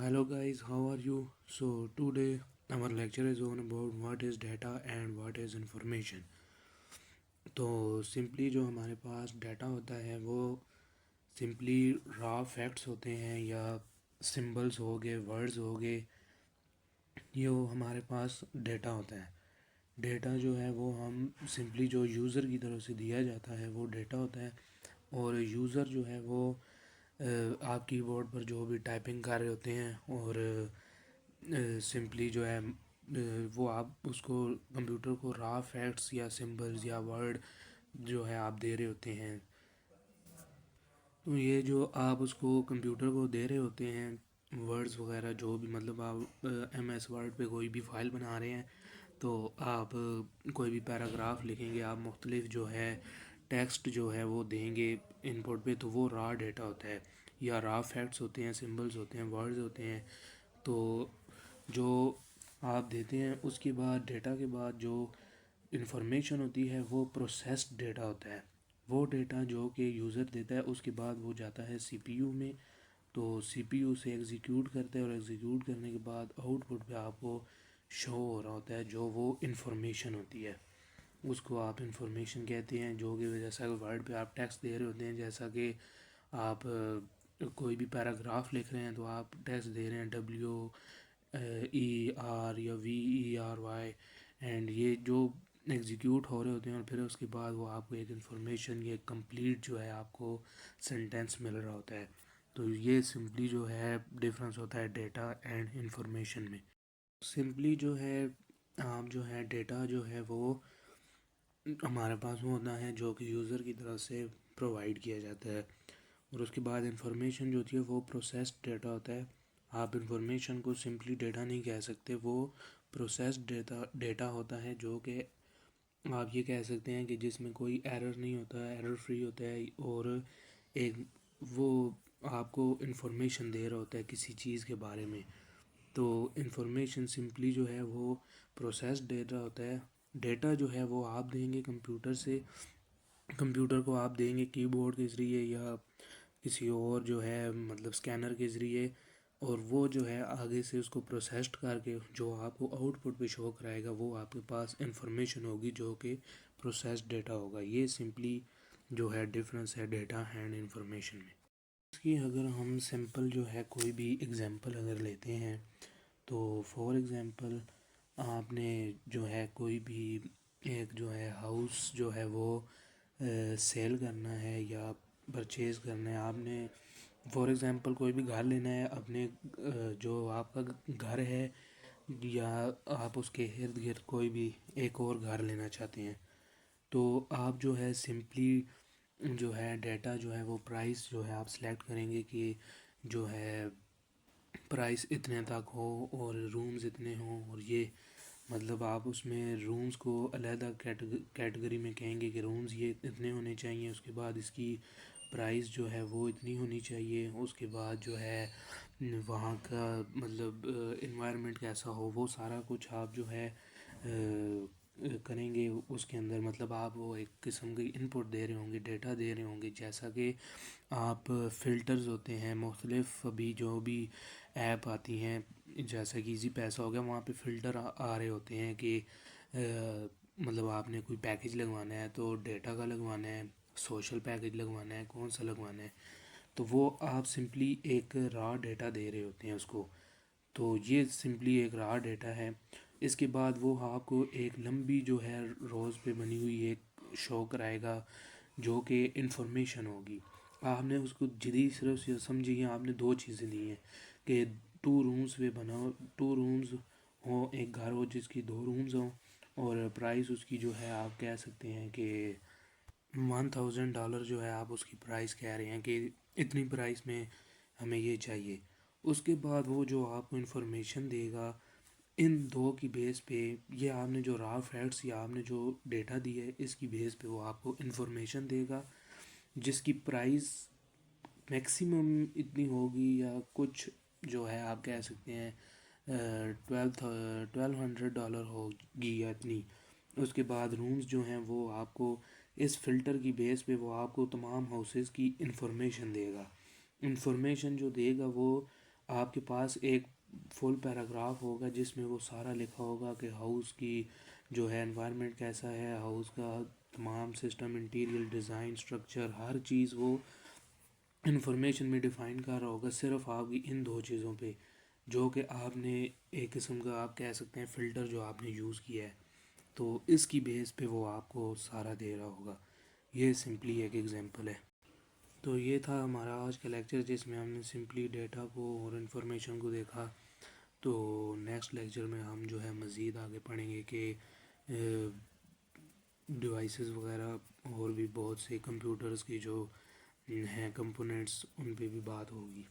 Hello guys, how are you? So today our lecture is on about what is data and what is information. तो simply जो हमारे पास data होता है वो simply raw facts होते हैं या सिंबल्स हो गए, वर्ड्स हो गए, ये वो हमारे पास डेटा होता है। डेटा जो है वो हम सिंपली जो यूज़र की तरफ से दिया जाता है वो डेटा होता है। और यूज़र जो है वो आप कीबोर्ड पर जो भी टाइपिंग कर रहे होते हैं और सिंपली जो है वो आप उसको कंप्यूटर को रॉ फैक्ट्स या सिंबल्स या वर्ड जो है आप दे रहे होते हैं। तो ये जो आप उसको कंप्यूटर को दे रहे होते हैं वर्ड्स वगैरह जो भी, मतलब आप MS वर्ड पे कोई भी फाइल बना रहे हैं तो आप कोई भी पैराग्राफ लिखेंगे, आप मुख्तलिफ जो है टेक्स्ट जो है वो देंगे इनपुट पे, तो वो रॉ डेटा होता है या रॉ फैक्ट्स होते हैं, सिंबल्स होते हैं, वर्ड्स होते हैं। तो जो आप देते हैं उसके बाद डेटा के बाद जो इंफॉर्मेशन होती है वो प्रोसेस्ड डेटा होता है। वो डेटा जो कि यूज़र देता है उसके बाद वो जाता है CPU में, तो CPU से एग्जीक्यूट करता है और एग्जीक्यूट करने के बाद आउटपुट पे आपको शो हो रहा होता है जो वो इंफॉर्मेशन होती है। उसको आप इंफॉर्मेशन कहते हैं, जो कि जैसा कि वर्ड पे आप टेक्स्ट दे रहे होते हैं, जैसा कि आप कोई भी पैराग्राफ लिख रहे हैं तो आप टेक्स्ट दे रहे हैं WER या VERY, एंड ये जो एग्जीक्यूट हो रहे होते हैं और फिर उसके बाद वो आपको एक इंफॉर्मेशन, ये कंप्लीट जो है आपको सेंटेंस मिल रहा होता है। तो ये सिंपली जो है डिफरेंस होता है डेटा एंड इंफॉर्मेशन में। सिंपली जो है आप जो है डेटा जो है वो हमारे पास वो होता है जो कि यूज़र की तरफ से प्रोवाइड किया जाता है। और उसके बाद इंफॉर्मेशन जो होती है वो प्रोसेस्ड डेटा होता है। आप इंफॉर्मेशन को सिंपली डेटा नहीं कह सकते, वो प्रोसेस्ड डेटा होता है जो कि आप ये कह सकते हैं कि जिसमें कोई एरर नहीं होता है, एरर फ्री होता है, और एक वो आपको इंफॉर्मेशन दे रहा होता है किसी चीज़ के बारे में। तो इंफॉर्मेशन सिंपली जो है वो प्रोसेस्ड डेटा होता है। डेटा जो है वो आप देंगे कंप्यूटर से, कंप्यूटर को आप देंगे कीबोर्ड के ज़रिए या किसी और जो है मतलब स्कैनर के ज़रिए, और वो जो है आगे से उसको प्रोसेस्ड करके जो आपको आउटपुट पे शो कराएगा वो आपके पास इंफॉर्मेशन होगी जो कि प्रोसेस्ड डेटा होगा। ये सिंपली जो है डिफरेंस है डेटा एंड इंफॉर्मेशन में। इसकी अगर हम सिंपल जो है कोई भी एग्जांपल अगर लेते हैं तो फॉर एग्ज़ाम्पल आपने जो है कोई भी एक जो है हाउस जो है वो सेल करना है या परचेज़ करना है। आपने फॉर एग्ज़ाम्पल कोई भी घर लेना है अपने जो आपका घर है, या आप उसके इर्द गिर्द कोई भी एक और घर लेना चाहते हैं, तो आप जो है सिंपली जो है डेटा जो है वो प्राइस जो है आप सेलेक्ट करेंगे कि जो है प्राइस इतने तक हो और रूम्स इतने हों, और ये मतलब आप उसमें रूम्स को अलहदा कैटेगरी में कहेंगे कि रूम्स ये इतने होने चाहिए, उसके बाद इसकी प्राइस जो है वो इतनी होनी चाहिए, उसके बाद जो है वहाँ का मतलब इन्वायरमेंट कैसा हो, वो सारा कुछ आप जो है करेंगे उसके अंदर। मतलब आप वो एक किस्म की इनपुट दे रहे होंगे, डेटा दे रहे होंगे, जैसा कि आप फ़िल्टर्स होते हैं मुख्तलिफ, अभी जो भी ऐप आती हैं जैसा कि इजी पैसा हो गया, वहाँ पे फ़िल्टर आ रहे होते हैं कि मतलब आपने कोई पैकेज लगवाना है तो डेटा का लगवाना है, सोशल पैकेज लगवाना है, कौन सा लगवाना है, तो वो आप सिंपली एक रॉ डेटा दे रहे होते हैं उसको। तो ये सिंपली एक रॉ डेटा है। इसके बाद वो आपको एक लंबी जो है रोज़ पे बनी हुई एक शो कराएगा जो कि इंफॉर्मेशन होगी। आपने उसको जदी सिर्फ से समझिए आपने दो चीज़ें दी हैं कि 2 रूम्स पे बनाओ, 2 रूम्स हो, एक घर हो जिसकी 2 रूम्स हों, और प्राइस उसकी जो है आप कह सकते हैं कि $1000 जो है आप उसकी प्राइस कह रहे हैं कि इतनी प्राइस में हमें ये चाहिए। उसके बाद वो जो आपको इन्फॉर्मेशन देगा इन दो की बेस पे, ये आपने जो रॉ फैक्ट्स या आपने जो डेटा दी है इसकी बेस पे वो आपको इन्फॉर्मेशन देगा जिसकी प्राइस मैक्सिमम इतनी होगी, या कुछ जो है आप कह सकते हैं 1200 डॉलर होगी या इतनी। उसके बाद रूम्स जो हैं वो आपको इस फ़िल्टर की बेस पे वो आपको तमाम हाउसेस की इंफॉर्मेशन देगा। इंफॉर्मेशन जो देगा वो آپ کے پاس ایک فل پیراگراف ہوگا جس میں وہ سارا لکھا ہوگا کہ ہاؤس کی جو ہے انوائرمنٹ کیسا ہے، ہاؤس کا تمام سسٹم، انٹیریل ڈیزائن، اسٹرکچر، ہر چیز وہ انفارمیشن میں ڈیفائن کر رہا ہوگا صرف آپ کی ان دو چیزوں پہ، جو کہ آپ نے ایک قسم کا آپ کہہ سکتے ہیں فلٹر جو آپ نے یوز کیا ہے، تو اس کی بیس پہ وہ آپ کو سارا دے رہا ہوگا۔ یہ سمپلی ایک ایگزامپل ہے۔ تو یہ تھا ہمارا آج کا لیکچر جس میں ہم نے سمپلی ڈیٹا کو اور انفارمیشن کو دیکھا۔ تو نیکسٹ لیکچر میں ہم جو ہے مزید آگے پڑھیں گے کہ ڈیوائسز وغیرہ اور بھی بہت سے کمپیوٹرز کی جو ہیں کمپوننٹس، ان پہ بھی بات ہوگی۔